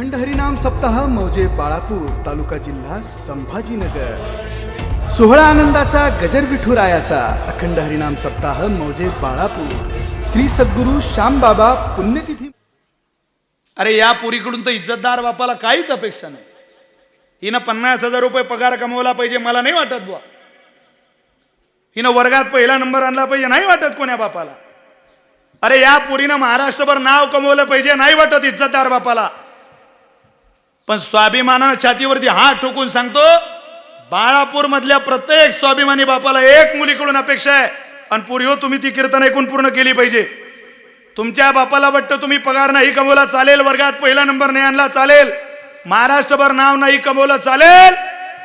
अखंड हरिनाम सप्ताह मौजे बाळापूर तालुका जिल्हा संभाजीनगर। सोहळा आनंदाचा गजर विठुरायाचा अखंड हरिनाम सप्ताह मौजे बाळापूर श्री सद्गुरु श्यामबाबा पुण्यतिथी। अरे या पुरीकडून तर इज्जतदार बापाला काहीच अपेक्षा नाही। हिनं 50,000 रुपये पगार कमवला पाहिजे मला नाही वाटत बुवा। हिनं वर्गात पहिला नंबर आणला पाहिजे नाही वाटत कोण्या बापाला। अरे या पुरीनं महाराष्ट्रभर नाव कमवलं पाहिजे नाही वाटत इज्जतदार बापाला। पण स्वाभिमानानं छातीवरती हात ठोकून सांगतो, बाळापूर मधल्या प्रत्येक स्वाभिमानी बापाला एक मुलीकडून अपेक्षा आहे, आणि पुरी हो तुम्ही ती कीर्तन ऐकून पूर्ण केली पाहिजे। तुमच्या बापाला वाटतं तुम्ही पगार नाही कमवला चालेल, वर्गात पहिला नंबर नाही आणला चालेल, महाराष्ट्रभर नाव नाही कमवलं चालेल,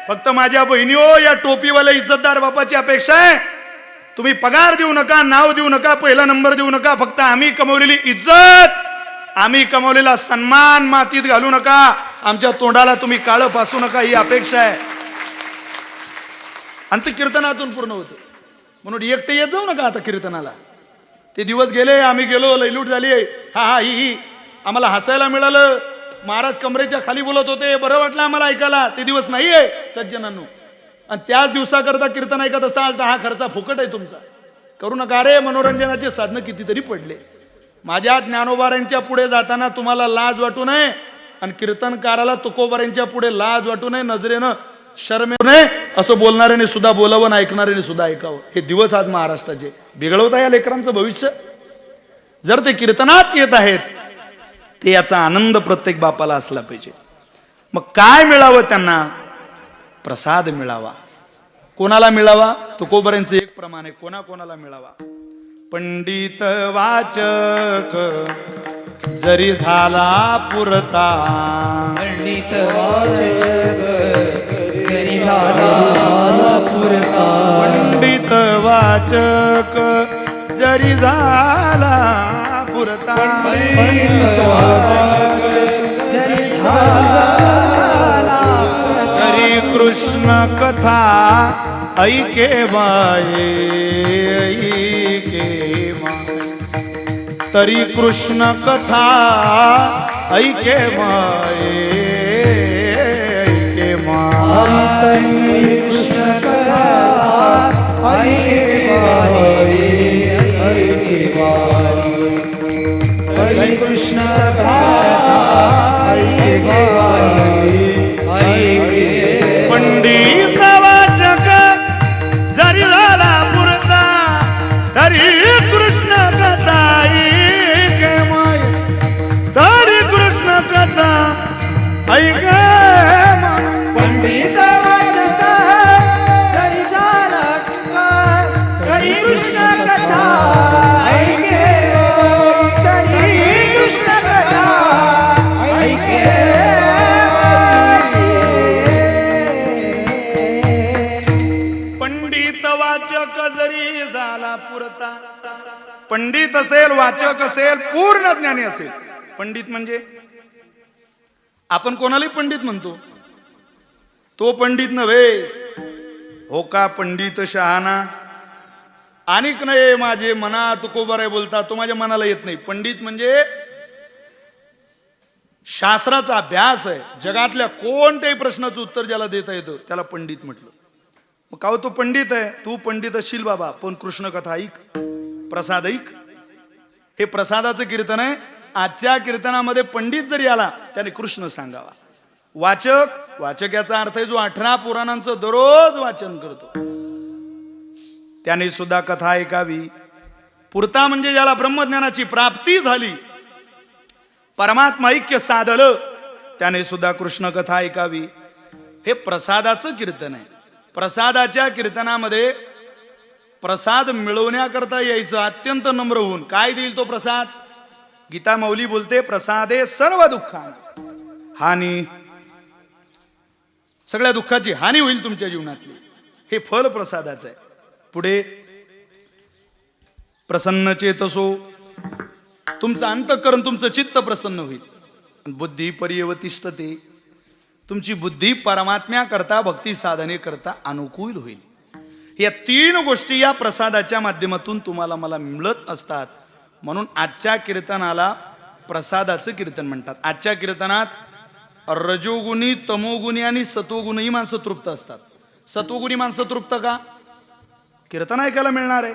फक्त माझ्या बहिणीओ या टोपीवाल्या इज्जतदार बापाची अपेक्षा आहे तुम्ही पगार देऊ नका, नाव देऊ नका, पहिला नंबर देऊ नका, फक्त आम्ही कमवलेली इज्जत, आम्ही कमवलेला सन्मान मातीत घालू नका, आमच्या तोंडाला तुम्ही काळं फासू नका, ही अपेक्षा आहे। अंत कीर्तनातून पूर्ण होतं। म्हणून एकटे येत जाऊ नका आता कीर्तनाला। ते दिवस गेले, आम्ही गेलो, लैलूट झाली, हा ही आम्हाला हसायला मिळालं, महाराज कमरेच्या खाली बोलत होते, बरं वाटलं आम्हाला ऐकायला, ते दिवस नाही आहे सज्जनांनो। आणि त्याच दिवसाकरता कीर्तन ऐकत असाल तर हा खर्चा फुकट आहे तुमचा, करू नका रे। मनोरंजनाचे साधनं कितीतरी पडले। माझ्या ज्ञानोबारांच्या पुढे जाताना तुम्हाला लाज वाटू नये, आणि कीर्तनकाराला तुकोबारांच्या पुढे लाज वाटू नये, नजरेनं शर्मे नये, असं बोलणाऱ्याने सुद्धा बोलावं, ऐकणाऱ्याने सुद्धा ऐकावं। हे दिवस आज महाराष्ट्राचे बिघडवता या लेकरांचं भविष्य। जर ते कीर्तनात येत आहेत ते याचा आनंद प्रत्येक बापाला असला पाहिजे। मग काय मिळावं त्यांना? प्रसाद मिळावा। कोणाला मिळावा? तुकोबारांचं एक प्रमाण आहे, कोणाला मिळावा? पंडित वाचक जरी झाला पुरता, पंडित वाचक जरी झाला पुरता, पंडित वाचक जरी झाला पुरता, पंडित वाचक जरी झाला तरी कृष्ण कथा ऐके बाये, ऐके माये, तरी कृष्ण कथा ऐके माये, ऐके माये, कृष्ण कथा ऐके वारी, ऐके वारी, हरी कृष्ण कथा ऐके वारी, ऐके। पंडित वाचक जरी झाला पुरता, तरी कृष्ण कथा ऐके माये, तरी कृष्ण कथा ऐके माये। पंडित वाचक जरी झाला तरी कृष्ण कथा ऐके, तरी कृष्ण कथा ऐके। पंडित वाचक जरी झाला पुरता, पंडित असेल, वाचक असेल, पूर्ण ज्ञानी असेल। पंडित म्हणजे आपण कोणालाही पंडित म्हणतो, तो पंडित नव्हे हो का पंडित शहाणा। अनेक नाही माझे मना तुकोबाराय बोलतात, तो माझ्या मनाला येत नाही। पंडित म्हणजे शास्त्राचा अभ्यास आहे, जगातल्या कोणत्याही प्रश्नाचं उत्तर ज्याला देता येतं त्याला पंडित म्हटलं। मग का तो पंडित आहे? तू पंडित असशील बाबा, पण कृष्ण कथा ऐक, प्रसाद ऐक। हे प्रसादाचं कीर्तन आहे। आजच्या कीर्तनामध्ये पंडित जरी आला त्याने कृष्ण सांगावा। वाचक, वाचक याचा अर्थ आहे जो 18 पुराणांचं दररोज वाचन करतो, त्याने सुद्धा कथा ऐकावी। पुरता म्हणजे ज्याला ब्रह्मज्ञानाची प्राप्ती झाली, परमात्मा ऐक्य साधलं, त्याने सुद्धा कृष्ण कथा ऐकावी। हे प्रसादाचं कीर्तन आहे। प्रसादाच्या कीर्तनामध्ये प्रसाद मिळवण्याकरता यायचं अत्यंत नम्र होऊन। काय देईल तो प्रसाद? गीता माऊली बोलते, प्रसादे सर्व दुःखांना हानी, सगळ्या दुःखाची हानी होईल तुमच्या जीवनातली, हे फल प्रसादाचं आहे। पुढे प्रसन्न चेतसो, तुमचं अंतःकरण, तुमचं चित्त प्रसन्न होईल। बुद्धी पर्यवतिष्ठते, तुमची बुद्धी परमात्म्या करता, भक्ती साधने करता अनुकूल होईल। या 3 गोष्टी या प्रसादाच्या माध्यमातून तुम्हाला मला मिळत असतात। म्हणून आजच्या कीर्तनाला प्रसादाचं कीर्तन म्हणतात। आजच्या कीर्तनात रजोगुणी, तमोगुणी आणि सत्वगुणी ही माणसं तृप्त असतात. सत्वगुणी माणसं तृप्त का? कीर्तन ऐकायला मिळणार आहे.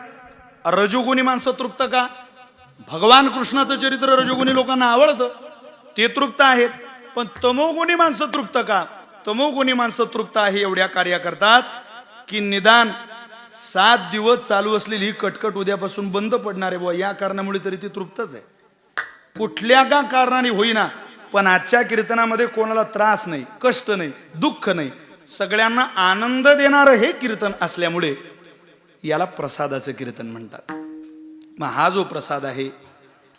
रजोगुणी माणसं तृप्त का? भगवान कृष्णाचं चरित्र रजोगुणी लोकांना आवडतं, ते तृप्त आहेत. पण तमोगुणी माणसं तृप्त का? तमोगुणी माणसं तृप्त आहे एवढ्या कार्य करतात की निदान 7 दिवस चालू असलेली ही कटकट उद्यापासून बंद पडणार आहे बुवा, या कारणामुळे तरी ती तृप्तच आहे. कुठल्या का कारणाने होईना, पण आजच्या कीर्तनामध्ये कोणाला त्रास नाही, कष्ट नाही, दुःख नाही, सगळ्यांना आनंद देणारं हे कीर्तन असल्यामुळे याला प्रसादाचं कीर्तन म्हणतात. मग हा जो प्रसाद आहे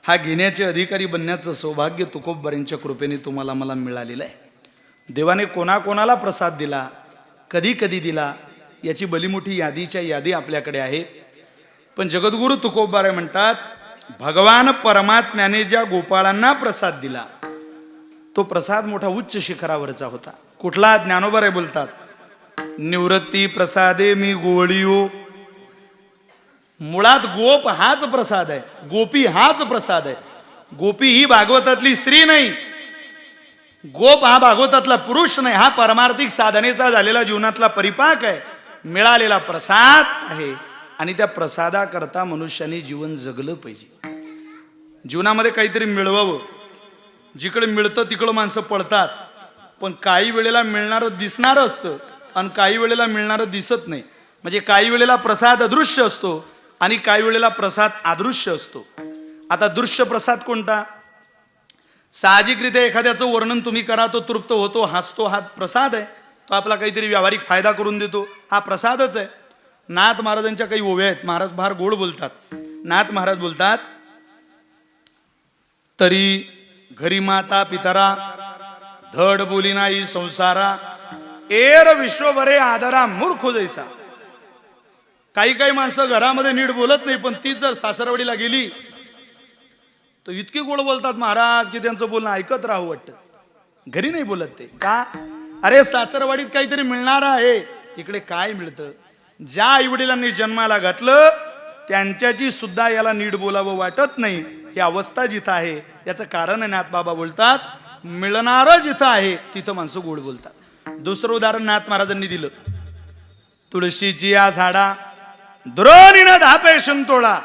हा घेण्याचे अधिकारी बनण्याचं सौभाग्य तुकोबरांच्या कृपेने तुम्हाला मला मिळालेलं आहे. देवाने कोणाकोणाला प्रसाद दिला, कधी कधी दिला, याची भलीमोठी यादीच्या यादी आपल्याकडे आहे. पण जगद्गुरु तुकोबराय म्हणतात, भगवान परमात्म्याने ज्या गोपाळांना प्रसाद दिला तो प्रसाद मोठा उच्च शिखरावरचा होता. कुठला? ज्ञानोबराय बोलतात, निवृत्ती प्रसादे मी गोळीओ. मुळात गोप हाच प्रसाद आहे, गोपी हाच प्रसाद आहे. गोपी ही भागवतातली स्त्री नाही, गोप हा भागवतातला पुरुष नाही, हा परमार्थिक साधनेचा झालेला जीवनातला परिपाक आहे, मिळालेला प्रसाद आहे. आणि त्या प्रसादाकरता मनुष्याने जीवन जगलं पाहिजे. जीवनामध्ये काहीतरी मिळवावं. जिकडे मिळतं तिकडं माणसं पळतात, पण काही वेळेला मिळणारं दिसणारं असतं आणि काही वेळेला मिळणारं दिसत नाही. म्हणजे काही वेळेला प्रसाद अदृश्य असतो आणि काही वेळेला प्रसाद अदृश्य असतो. आता दृश्य प्रसाद कोणता? साहजिकरित्या एखाद्याचं वर्णन तुम्ही करा, तो तृप्त होतो, हसतो, हा प्रसाद आहे. तो आपला काहीतरी व्यावहारिक फायदा करून देतो, हा प्रसादच आहे. नाथ महाराजांच्या काही ओव्या आहेत, महाराज फार गोड बोलतात. नाथ महाराज बोलतात, तरी घरी माता पितरा धड बोली नाही संसारा, एर विश्वभरे आदरा मूर्ख जैसा. काही काही माणसं घरामध्ये नीट बोलत नाही, पण तीच जर सासरवाडीला गेली तर इतकी गोड बोलतात महाराज की त्यांचं बोलणं ऐकत राहू वाटतं. घरी नाही बोलत ते का? अरे सासरवाडीत काहीतरी मिळणार आहे, इकडे काय मिळतं? ज्या आईवडिलांनी जन्माला घातलं त्यांच्याची सुद्धा याला नीट बोलावं वाटत नाही. ही अवस्था जिथं आहे याचं कारण नाथ बाबा बोलतात, मिळणारं जिथं आहे तिथं माणसं गोड बोलतात. दुसरं उदाहरण नाथ महाराजांनी दिलं, तुळशीची या झाडा द्रोणीनं धापे संतोळा.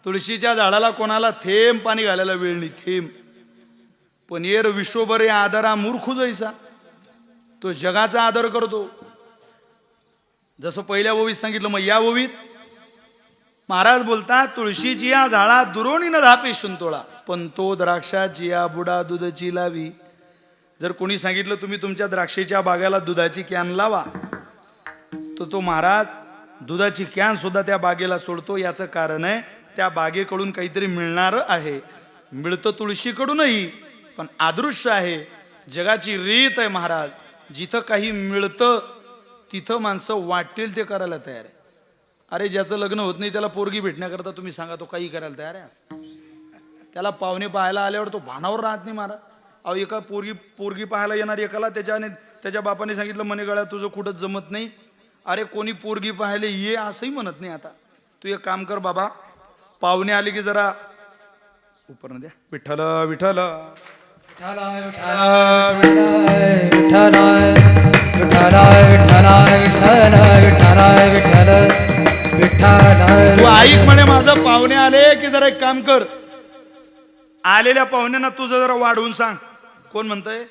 तुळशीच्या झाडाला कोणाला थेंब पाणी घालायला वेळ नाही, थेंब. पण एर विश्वभरे आदरा मूर्ख जैसा, तो जगाचा आदर करतो. जसं पहिल्या ओवीत सांगितलं, मग या ओवीत महाराज बोलतात, तुळशीची या झाडा दुरोणीनं धापे संतोळा, पण तो द्राक्षाची या बुडा दुधाची लावी. जर कोणी सांगितलं तुम्ही तुमच्या द्राक्षेच्या बागेला दुधाची कॅन लावा, तर तो महाराज दुधाची कॅन सुद्धा त्या बागेला सोडतो. याचं कारण आहे त्या बागेकडून काहीतरी मिळणार आहे. मिळतं तुळशीकडूनही, पण अदृश्य आहे. जगाची रीत आहे महाराज, जिथं काही मिळतं तिथं माणसं वाटेल ते करायला तयार आहे. अरे ज्याचं लग्न होत नाही त्याला पोरगी भेटण्याकरता तुम्ही सांगा, तो काही करायला तयार आहे. त्याला पाहुणे पाहायला आल्यावर तो भानावर राहत नाही महाराज. अहो एका पोरगी पाहायला येणार एकाला त्याच्या बापाने सांगितलं, मने गळ्या तुझं कुठंच जमत नाही. अरे कोणी पोरगी पाहायला ये असंही म्हणत नाही. आता तू एक काम कर बाबा, पाहुणे आले की जरा उपरनं द्या, विठ्ठल विठ्ठल तू ऐक म्हणे, माझं पाहुणे आले की जरा एक काम कर, आलेल्या पाहुण्यांना तुझं जरा वाढवून सांग. कोण म्हणतंय?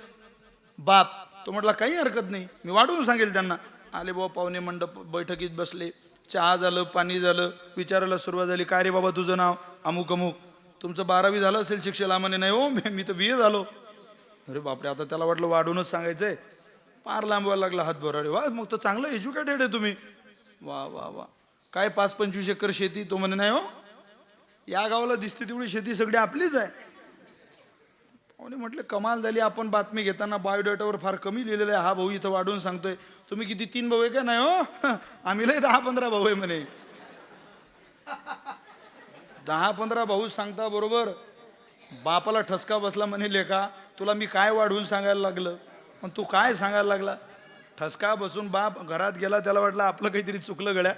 बाप. तो म्हटला काही हरकत नाही, मी वाढवून सांगेल त्यांना. आले बाबा पाहुणे, मंडप बैठकीत बसले, चहा झालं, पाणी झालं, विचारायला सुरुवात झाली, काय रे बाबा तुझं नाव? अमुक अमुक. तुमचं 12वी झालं असेल शिक्षेला? म्हणे नाही हो, मी तर BA झालो. अरे बापरे, आता त्याला वाटलं वाढूनच सांगायचंय, पार लांबवायला लागला हातभर. अरे वा, मग तर चांगलं एज्युकेटेड आहे तुम्ही. वा वा वा. काय 5-25 एकर शेती? तो म्हणे नाही हो, या गावाला दिसते तेवढी शेती सगळी आपलीच आहे. पाहुणे म्हटलं कमाल झाली, आपण बातमी घेताना बायोडेटावर फार कमी लिहिलेलं आहे, हा भाऊ इथं वाढून सांगतोय. तुम्ही किती 3 भाऊ आहे का? नाही हो, आम्ही लय 10-15 भाऊ आहे म्हणे. 10-15 भाऊ सांगता बरोबर बापाला ठसका बसला. म्हणे लेका तुला मी काय वाढवून सांगायला लागलं, पण तू काय सांगायला लागला? ठसका बसून बाप घरात गेला. त्याला वाटलं आपलं काहीतरी चुकलं गड्या.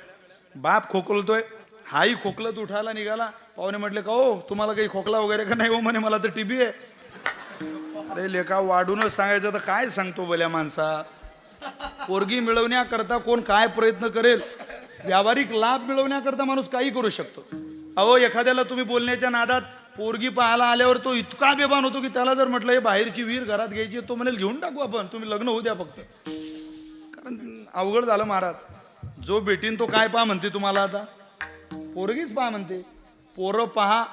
बाप खोकलतोय, हाही खोकलत उठायला निघाला. पाहुणे म्हटले का हो तुम्हाला काही खोकला वगैरे का? नाही हो म्हणे, मला तर TB आहे. अरे लेका वाढूनच सांगायचं तर काय सांगतो भल्या माणसा. पोरगी मिळवण्याकरता कोण काय प्रयत्न करेल, व्यावहारिक लाभ मिळवण्याकरता माणूस काही करू शकतो. अहो एखाद्याला तुम्ही बोलण्याच्या नादात पोरगी पाहायला आल्यावर तो इतका बेभान होतो की त्याला जर म्हटलं हे बाहेरची वीर घरात घ्यायची तो म्हणेल घेऊन टाकू आपण, तुम्ही लग्न होऊ द्या फक्त. कारण अवघड झालं महाराज. जो भेटीन तो काय पहा म्हणते तुम्हाला, आता पोरगीच पहा म्हणते. पोरं पहा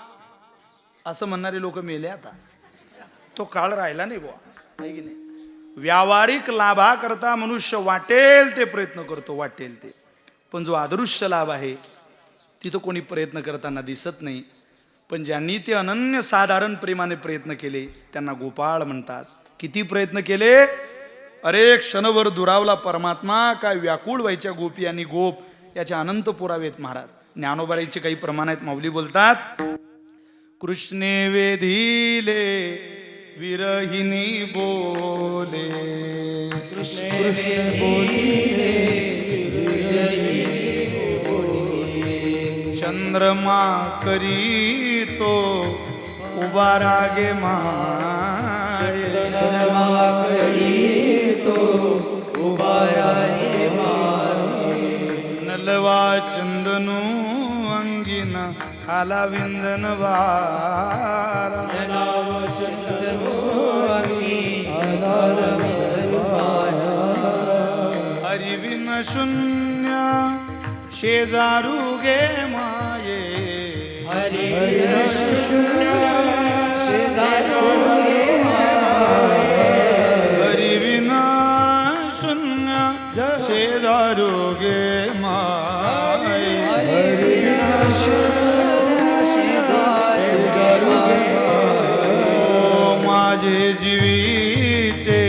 असं म्हणणारे लोक मेले आता. तो काळ राहिला नाही बुवा, आहे की नाही. व्यावहारिक लाभाकरता मनुष्य वाटेल ते प्रयत्न करतो, वाटेल ते. पण जो अदृश्य लाभ आहे तिथं कोणी प्रयत्न करताना दिसत नाही. पण ज्यांनी ते अनन्य साधारण प्रेमाने प्रयत्न केले त्यांना गोपाळ म्हणतात. किती प्रयत्न केले, अरे क्षणभर दुरावला परमात्मा, काय व्याकुळ व्हायच्या गोपी आणि गोप याचे अनंत पुरावे आहेत महाराज. ज्ञानोबाईचे काही प्रमाण आहेत. माऊली बोलतात, कृष्णे वेधिले विरहिणी बोले, चंद्रमा करी तो उभा रागे माये, नलवा चंदनू अंगिन आला विंदन वारा, हरिविन शून्य शेजारू गे माये, हरिविना शून्य शेजारू गे माये, ओ माझे जीवीचे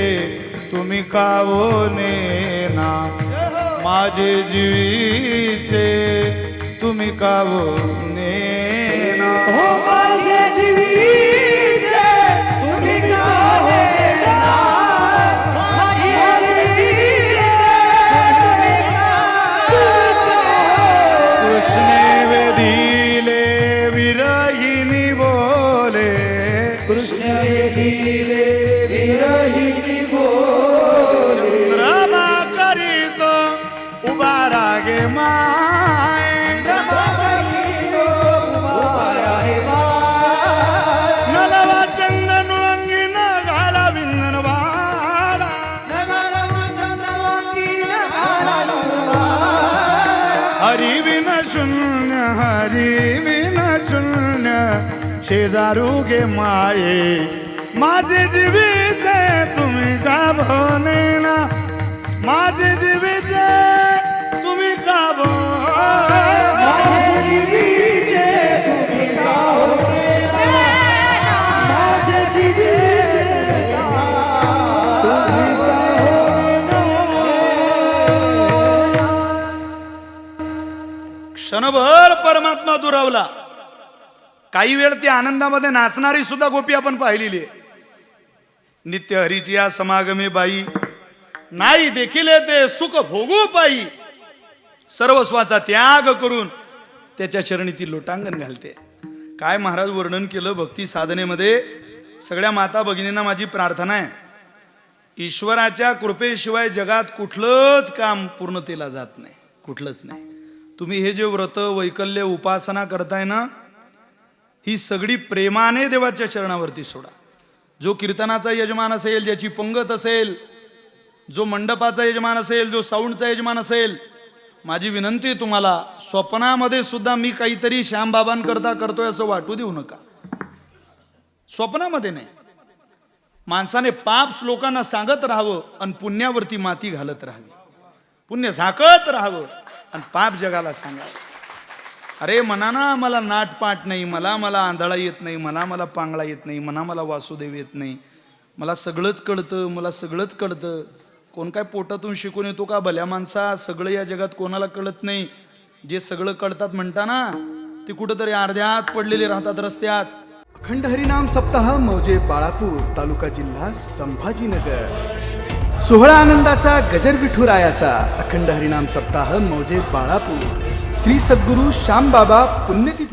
तुम्ही कावने ना, माझे जीवीचे तुम्ही कावने ना, माझे जीवीचे तुम्ही कावने ना, माझे जीवीचे तुम्ही कावने. कृष्णे वेधिले विरहिणी बोले, कृष्ण वेधिले विरहिणी बोले, चंद्रमा करीतो उभा रागे माय, नलवा चंदन अंगिन घाला विंदन वारा, हरिविन शून्य, हरिविन शून्य शेजारू गे माये, माझे जीविते तुम्ही का भवने ना, माझे जीविते तुम्ही का माझे जीवीचे तुम्ही कावने ना, माझे जीवीचे तुम्ही कावने ना. क्षणभर परमात्मा दुरावला. काही वेळ ती आनंदामध्ये नाचणारी सुद्धा गोपी आपण पाहिलेली आहे. नित्य हरीची या समागमे बाई, नाही देखील ते सुख भोगू पायी, सर्वस्वाचा त्याग करून त्याच्या चरणी ती लोटांगण घालते. काय महाराज वर्णन केलं भक्ती साधनेमध्ये. सगळ्या माता भगिनींना माझी प्रार्थना आहे, ईश्वराच्या कृपेशिवाय जगात कुठलंच काम पूर्णतेला जात नाही, कुठलंच नाही. तुम्ही हे जे व्रत वैकल्य उपासना करताय ना, ही सगळी प्रेमाने देवाच्या चरणावरती सोडा. जो कीर्तनाचा यजमान असेल, ज्याची पंगत असेल, जो मंडपाचा यजमान असेल, जो साऊंडचा यजमान असेल, माझी विनंती आहे तुम्हाला, स्वप्नामध्ये सुद्धा मी काहीतरी श्यामबाबांकरता करतोय असं वाटू देऊ नका. स्वप्नामध्ये नाही. माणसाने पाप लोकांना सांगत राहावं आणि पुण्यावरती माती घालत राहावी, पुण्य झाकत राहावं आणि पाप जगाला सांगावं. अरे मनाना मला नाटपाट नाही, मला आंधळा येत नाही, मला पांगळा येत नाही, मला वासुदेव येत नाही, मला सगळंच कळतं, मला सगळंच कळतं. कोण काय पोटातून शिकून येतो का भल्या माणसा? सगळं या जगात कोणाला कळत नाही. जे सगळं कळतात म्हणता ना, ते कुठंतरी अर्ध्यात पडलेले राहतात रस्त्यात. अखंड हरिनाम सप्ताह मौजे बाळापूर तालुका जिल्हा संभाजीनगर. सोहळा आनंदाचा गजर विठुरायाचा अखंड हरिनाम सप्ताह मौजे बाळापूर. श्री सद्गुरू श्यामबाबा पुण्यतिथी.